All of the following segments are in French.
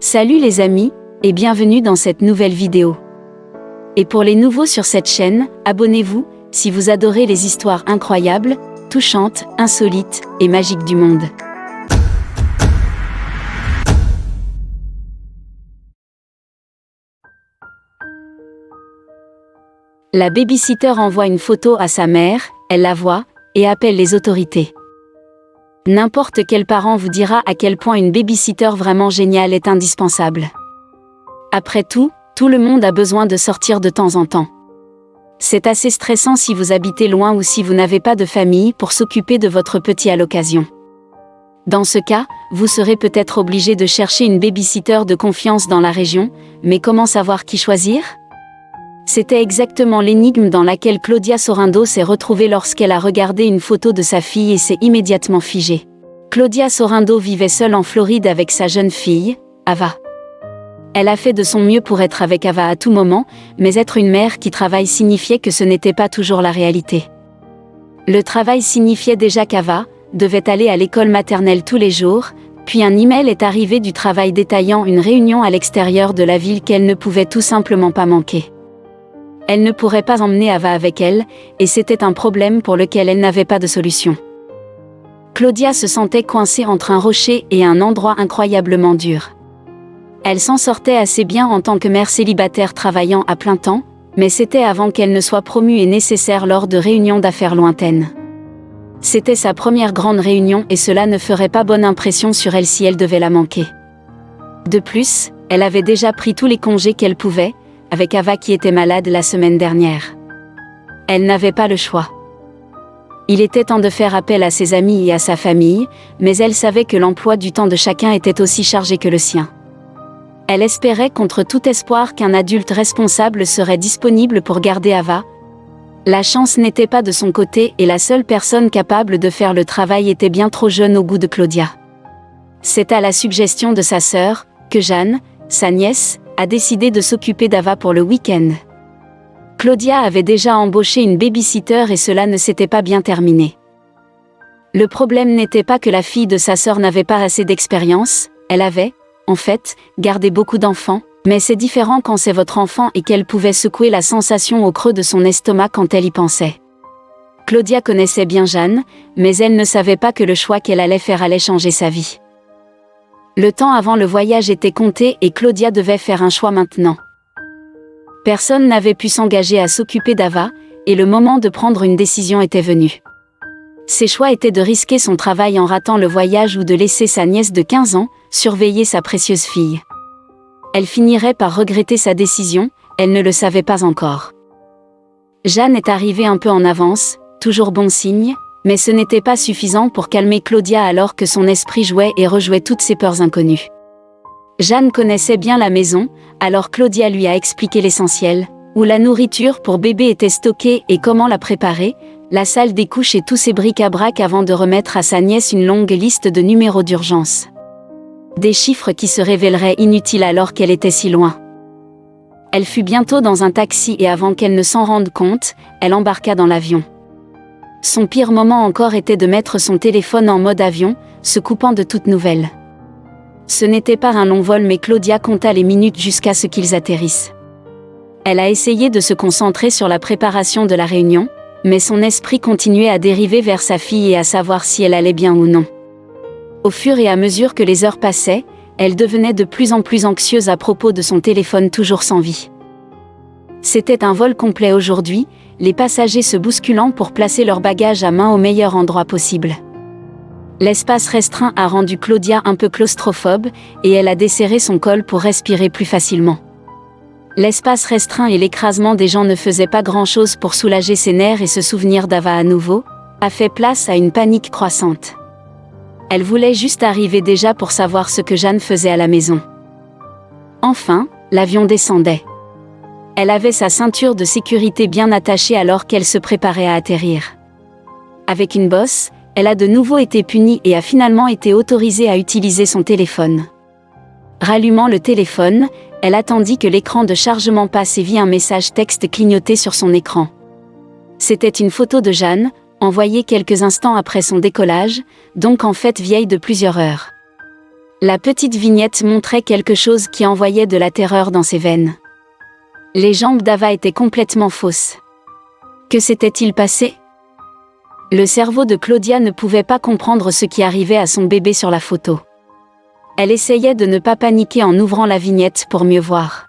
Salut les amis, et bienvenue dans cette nouvelle vidéo. Et pour les nouveaux sur cette chaîne, abonnez-vous, si vous adorez les histoires incroyables, touchantes, insolites et magiques du monde. La babysitter envoie une photo à sa mère, elle la voit, et appelle les autorités. N'importe quel parent vous dira à quel point une babysitter vraiment géniale est indispensable. Après tout le monde a besoin de sortir de temps en temps. C'est assez stressant si vous habitez loin ou si vous n'avez pas de famille pour s'occuper de votre petit à l'occasion. Dans ce cas, vous serez peut-être obligé de chercher une babysitter de confiance dans la région, mais comment savoir qui choisir ? C'était exactement l'énigme dans laquelle Claudia Sorrindo s'est retrouvée lorsqu'elle a regardé une photo de sa fille et s'est immédiatement figée. Claudia Sorrindo vivait seule en Floride avec sa jeune fille, Ava. Elle a fait de son mieux pour être avec Ava à tout moment, mais être une mère qui travaille signifiait que ce n'était pas toujours la réalité. Le travail signifiait déjà qu'Ava devait aller à l'école maternelle tous les jours, puis un email est arrivé du travail détaillant une réunion à l'extérieur de la ville qu'elle ne pouvait tout simplement pas manquer. Elle ne pourrait pas emmener Ava avec elle, et c'était un problème pour lequel elle n'avait pas de solution. Claudia se sentait coincée entre un rocher et un endroit incroyablement dur. Elle s'en sortait assez bien en tant que mère célibataire travaillant à plein temps, mais c'était avant qu'elle ne soit promue et nécessaire lors de réunions d'affaires lointaines. C'était sa première grande réunion et cela ne ferait pas bonne impression sur elle si elle devait la manquer. De plus, elle avait déjà pris tous les congés qu'elle pouvait, avec Ava qui était malade la semaine dernière. Elle n'avait pas le choix. Il était temps de faire appel à ses amis et à sa famille, mais elle savait que l'emploi du temps de chacun était aussi chargé que le sien. Elle espérait contre tout espoir qu'un adulte responsable serait disponible pour garder Ava. La chance n'était pas de son côté et la seule personne capable de faire le travail était bien trop jeune au goût de Claudia. C'est à la suggestion de sa sœur, que Jeanne, sa nièce, a décidé de s'occuper d'Ava pour le week-end. Claudia avait déjà embauché une babysitter et cela ne s'était pas bien terminé. Le problème n'était pas que la fille de sa sœur n'avait pas assez d'expérience, elle avait, en fait, gardé beaucoup d'enfants, mais c'est différent quand c'est votre enfant et qu'elle pouvait secouer la sensation au creux de son estomac quand elle y pensait. Claudia connaissait bien Jeanne, mais elle ne savait pas que le choix qu'elle allait faire allait changer sa vie. Le temps avant le voyage était compté et Claudia devait faire un choix maintenant. Personne n'avait pu s'engager à s'occuper d'Ava, et le moment de prendre une décision était venu. Ses choix étaient de risquer son travail en ratant le voyage ou de laisser sa nièce de 15 ans surveiller sa précieuse fille. Elle finirait par regretter sa décision, elle ne le savait pas encore. Jeanne est arrivée un peu en avance, toujours bon signe, mais ce n'était pas suffisant pour calmer Claudia alors que son esprit jouait et rejouait toutes ses peurs inconnues. Jeanne connaissait bien la maison, alors Claudia lui a expliqué l'essentiel, où la nourriture pour bébé était stockée et comment la préparer, la salle des couches et tous ses bric-à-brac avant de remettre à sa nièce une longue liste de numéros d'urgence. Des chiffres qui se révéleraient inutiles alors qu'elle était si loin. Elle fut bientôt dans un taxi et avant qu'elle ne s'en rende compte, elle embarqua dans l'avion. Son pire moment encore était de mettre son téléphone en mode avion, se coupant de toute nouvelle. Ce n'était pas un long vol mais Claudia compta les minutes jusqu'à ce qu'ils atterrissent. Elle a essayé de se concentrer sur la préparation de la réunion, mais son esprit continuait à dériver vers sa fille et à savoir si elle allait bien ou non. Au fur et à mesure que les heures passaient, elle devenait de plus en plus anxieuse à propos de son téléphone toujours sans vie. C'était un vol complet aujourd'hui, les passagers se bousculant pour placer leurs bagages à main au meilleur endroit possible. L'espace restreint a rendu Claudia un peu claustrophobe, et elle a desserré son col pour respirer plus facilement. L'espace restreint et l'écrasement des gens ne faisaient pas grand-chose pour soulager ses nerfs et se souvenir d'Ava à nouveau, a fait place à une panique croissante. Elle voulait juste arriver déjà pour savoir ce que Jeanne faisait à la maison. Enfin, l'avion descendait. Elle avait sa ceinture de sécurité bien attachée alors qu'elle se préparait à atterrir. Avec une bosse, elle a de nouveau été punie et a finalement été autorisée à utiliser son téléphone. Rallumant le téléphone, elle attendit que l'écran de chargement passe et vit un message texte clignoter sur son écran. C'était une photo de Jeanne, envoyée quelques instants après son décollage, donc en fait vieille de plusieurs heures. La petite vignette montrait quelque chose qui envoyait de la terreur dans ses veines. Les jambes d'Ava étaient complètement fausses. Que s'était-il passé? Le cerveau de Claudia ne pouvait pas comprendre ce qui arrivait à son bébé sur la photo. Elle essayait de ne pas paniquer en ouvrant la vignette pour mieux voir.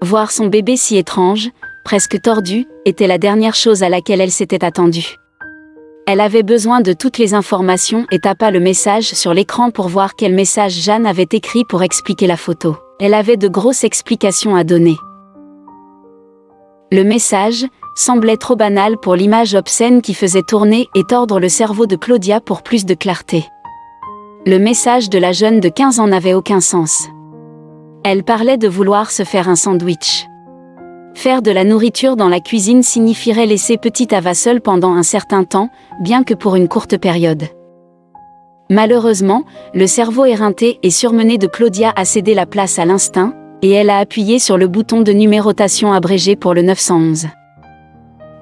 Voir son bébé si étrange, presque tordu, était la dernière chose à laquelle elle s'était attendue. Elle avait besoin de toutes les informations et tapa le message sur l'écran pour voir quel message Jeanne avait écrit pour expliquer la photo. Elle avait de grosses explications à donner. Le message semblait trop banal pour l'image obscène qui faisait tourner et tordre le cerveau de Claudia pour plus de clarté. Le message de la jeune de 15 ans n'avait aucun sens. Elle parlait de vouloir se faire un sandwich. Faire de la nourriture dans la cuisine signifierait laisser petite Ava seule pendant un certain temps, bien que pour une courte période. Malheureusement, le cerveau éreinté et surmené de Claudia a cédé la place à l'instinct, et elle a appuyé sur le bouton de numérotation abrégé pour le 911.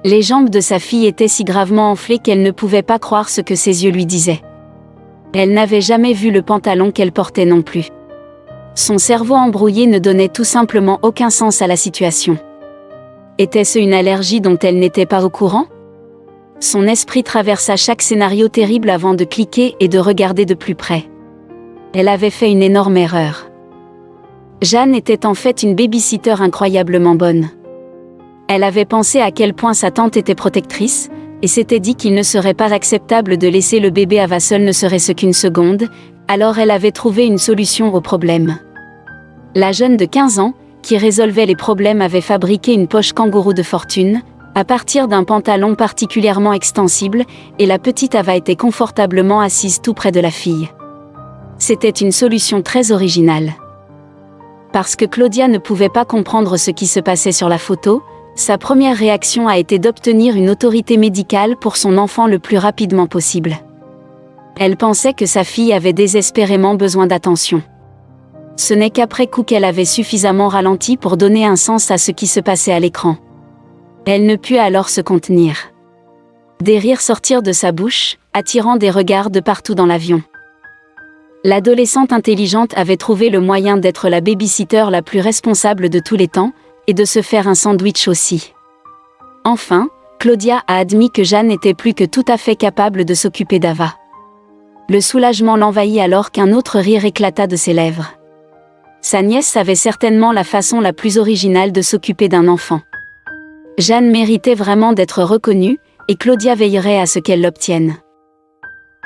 Les jambes de sa fille étaient si gravement enflées qu'elle ne pouvait pas croire ce que ses yeux lui disaient. Elle n'avait jamais vu le pantalon qu'elle portait non plus. Son cerveau embrouillé ne donnait tout simplement aucun sens à la situation. Était-ce une allergie dont elle n'était pas au courant? Son esprit traversa chaque scénario terrible avant de cliquer et de regarder de plus près. Elle avait fait une énorme erreur. Jeanne était en fait une baby-sitter incroyablement bonne. Elle avait pensé à quel point sa tante était protectrice, et s'était dit qu'il ne serait pas acceptable de laisser le bébé Ava seul ne serait-ce qu'une seconde, alors elle avait trouvé une solution au problème. La jeune de 15 ans, qui résolvait les problèmes, avait fabriqué une poche kangourou de fortune, à partir d'un pantalon particulièrement extensible, et la petite Ava était confortablement assise tout près de la fille. C'était une solution très originale. Parce que Claudia ne pouvait pas comprendre ce qui se passait sur la photo, sa première réaction a été d'obtenir une autorité médicale pour son enfant le plus rapidement possible. Elle pensait que sa fille avait désespérément besoin d'attention. Ce n'est qu'après coup qu'elle avait suffisamment ralenti pour donner un sens à ce qui se passait à l'écran. Elle ne put alors se contenir. Des rires sortirent de sa bouche, attirant des regards de partout dans l'avion. L'adolescente intelligente avait trouvé le moyen d'être la baby-sitter la plus responsable de tous les temps, et de se faire un sandwich aussi. Enfin, Claudia a admis que Jeanne n'était plus que tout à fait capable de s'occuper d'Ava. Le soulagement l'envahit alors qu'un autre rire éclata de ses lèvres. Sa nièce savait certainement la façon la plus originale de s'occuper d'un enfant. Jeanne méritait vraiment d'être reconnue, et Claudia veillerait à ce qu'elle l'obtienne.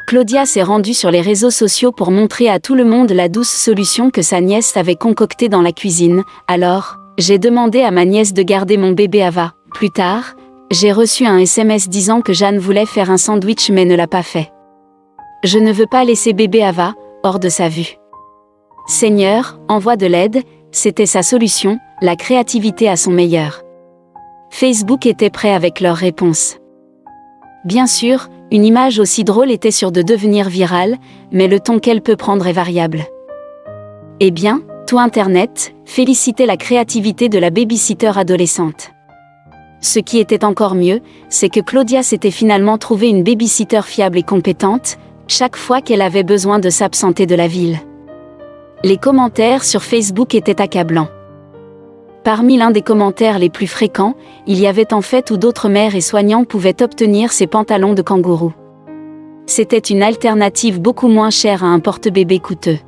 Claudia s'est rendue sur les réseaux sociaux pour montrer à tout le monde la douce solution que sa nièce avait concoctée dans la cuisine. Alors, j'ai demandé à ma nièce de garder mon bébé Ava. Plus tard, j'ai reçu un SMS disant que Jeanne voulait faire un sandwich mais ne l'a pas fait. Je ne veux pas laisser bébé Ava hors de sa vue. Seigneur, envoie de l'aide, c'était sa solution, la créativité à son meilleur. Facebook était prêt avec leur réponse. Bien sûr, une image aussi drôle était sûre de devenir virale, mais le ton qu'elle peut prendre est variable. Eh bien, tout Internet félicitait la créativité de la baby-sitter adolescente. Ce qui était encore mieux, c'est que Claudia s'était finalement trouvé une baby-sitter fiable et compétente, chaque fois qu'elle avait besoin de s'absenter de la ville. Les commentaires sur Facebook étaient accablants. Parmi l'un des commentaires les plus fréquents, il y avait en fait où d'autres mères et soignants pouvaient obtenir ces pantalons de kangourou. C'était une alternative beaucoup moins chère à un porte-bébé coûteux.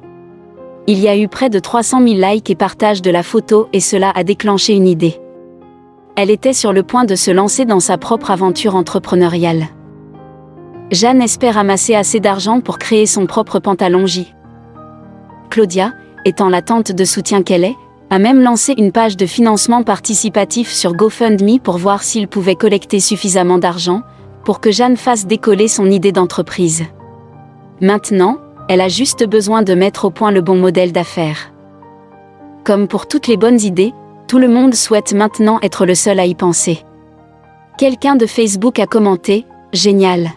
Il y a eu près de 300 000 likes et partages de la photo et cela a déclenché une idée. Elle était sur le point de se lancer dans sa propre aventure entrepreneuriale. Jeanne espère amasser assez d'argent pour créer son propre pantalon J. Claudia, étant la tante de soutien qu'elle est, a même lancé une page de financement participatif sur GoFundMe pour voir s'il pouvait collecter suffisamment d'argent pour que Jeanne fasse décoller son idée d'entreprise. Maintenant, elle a juste besoin de mettre au point le bon modèle d'affaires. Comme pour toutes les bonnes idées, tout le monde souhaite maintenant être le seul à y penser. Quelqu'un de Facebook a commenté « Génial.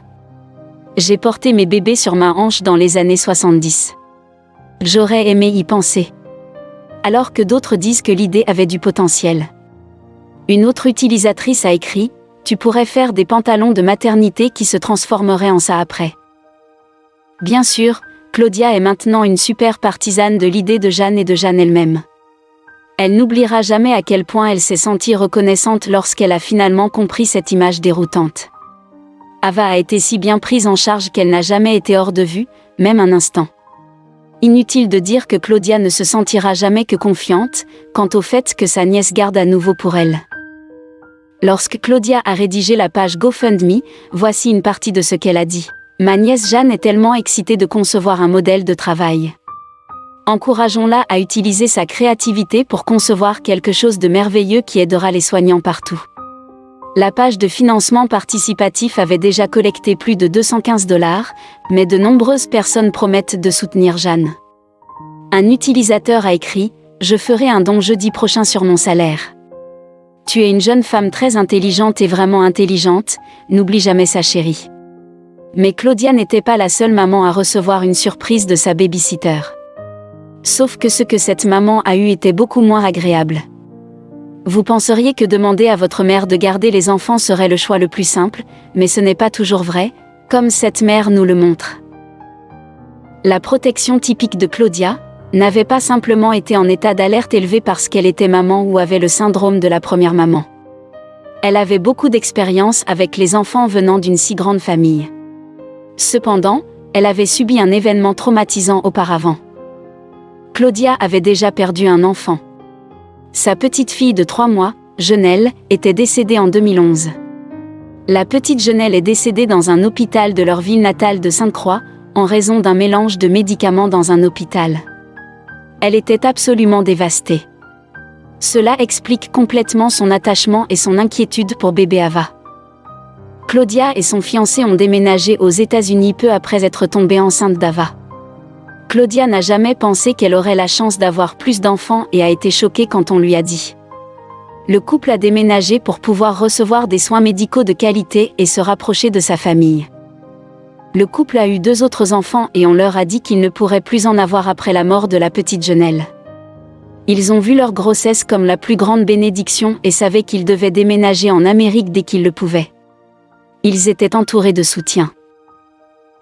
J'ai porté mes bébés sur ma hanche dans les années 70. J'aurais aimé y penser. » Alors que d'autres disent que l'idée avait du potentiel. Une autre utilisatrice a écrit « Tu pourrais faire des pantalons de maternité qui se transformeraient en ça après. » Bien sûr, Claudia est maintenant une super partisane de l'idée de Jeanne et de Jeanne elle-même. Elle n'oubliera jamais à quel point elle s'est sentie reconnaissante lorsqu'elle a finalement compris cette image déroutante. Ava a été si bien prise en charge qu'elle n'a jamais été hors de vue, même un instant. Inutile de dire que Claudia ne se sentira jamais que confiante, quant au fait que sa nièce garde à nouveau pour elle. Lorsque Claudia a rédigé la page GoFundMe, voici une partie de ce qu'elle a dit. « Ma nièce Jeanne est tellement excitée de concevoir un modèle de travail. Encourageons-la à utiliser sa créativité pour concevoir quelque chose de merveilleux qui aidera les soignants partout. » La page de financement participatif avait déjà collecté plus de 215 $, mais de nombreuses personnes promettent de soutenir Jeanne. Un utilisateur a écrit « Je ferai un don jeudi prochain sur mon salaire. Tu es une jeune femme très intelligente et vraiment intelligente, n'oublie jamais ça chérie. » Mais Claudia n'était pas la seule maman à recevoir une surprise de sa babysitter. Sauf que ce que cette maman a eu était beaucoup moins agréable. Vous penseriez que demander à votre mère de garder les enfants serait le choix le plus simple, mais ce n'est pas toujours vrai, comme cette mère nous le montre. La protection typique de Claudia n'avait pas simplement été en état d'alerte élevé parce qu'elle était maman ou avait le syndrome de la première maman. Elle avait beaucoup d'expérience avec les enfants venant d'une si grande famille. Cependant, elle avait subi un événement traumatisant auparavant. Claudia avait déjà perdu un enfant. Sa petite fille de 3 mois, Genelle, était décédée en 2011. La petite Genelle est décédée dans un hôpital de leur ville natale de Sainte-Croix, en raison d'un mélange de médicaments dans un hôpital. Elle était absolument dévastée. Cela explique complètement son attachement et son inquiétude pour bébé Ava. Claudia et son fiancé ont déménagé aux États-Unis peu après être tombée enceinte d'Ava. Claudia n'a jamais pensé qu'elle aurait la chance d'avoir plus d'enfants et a été choquée quand on lui a dit. Le couple a déménagé pour pouvoir recevoir des soins médicaux de qualité et se rapprocher de sa famille. Le couple a eu 2 autres enfants et on leur a dit qu'ils ne pourraient plus en avoir après la mort de la petite Genelle. Ils ont vu leur grossesse comme la plus grande bénédiction et savaient qu'ils devaient déménager en Amérique dès qu'ils le pouvaient. Ils étaient entourés de soutien.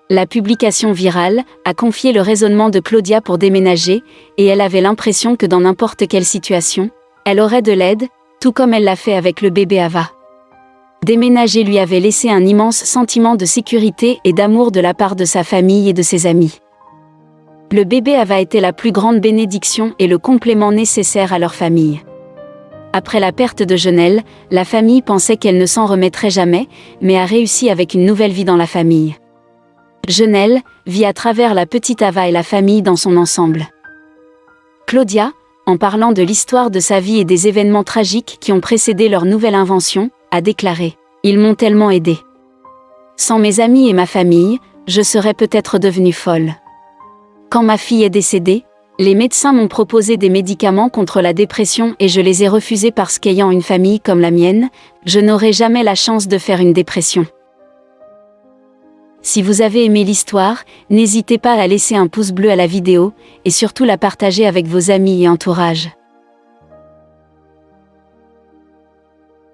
La publication virale a confié le raisonnement de Claudia pour déménager, et elle avait l'impression que dans n'importe quelle situation, elle aurait de l'aide, tout comme elle l'a fait avec le bébé Ava. Déménager lui avait laissé un immense sentiment de sécurité et d'amour de la part de sa famille et de ses amis. Le bébé Ava été la plus grande bénédiction et le complément nécessaire à leur famille. Après la perte de Genelle, la famille pensait qu'elle ne s'en remettrait jamais, mais a réussi avec une nouvelle vie dans la famille. Genelle vit à travers la petite Ava et la famille dans son ensemble. Claudia, en parlant de l'histoire de sa vie et des événements tragiques qui ont précédé leur nouvelle invention, a déclaré « Ils m'ont tellement aidée. Sans mes amis et ma famille, je serais peut-être devenue folle. Quand ma fille est décédée, les médecins m'ont proposé des médicaments contre la dépression et je les ai refusés parce qu'ayant une famille comme la mienne, je n'aurais jamais la chance de faire une dépression. » Si vous avez aimé l'histoire, n'hésitez pas à laisser un pouce bleu à la vidéo, et surtout la partager avec vos amis et entourage.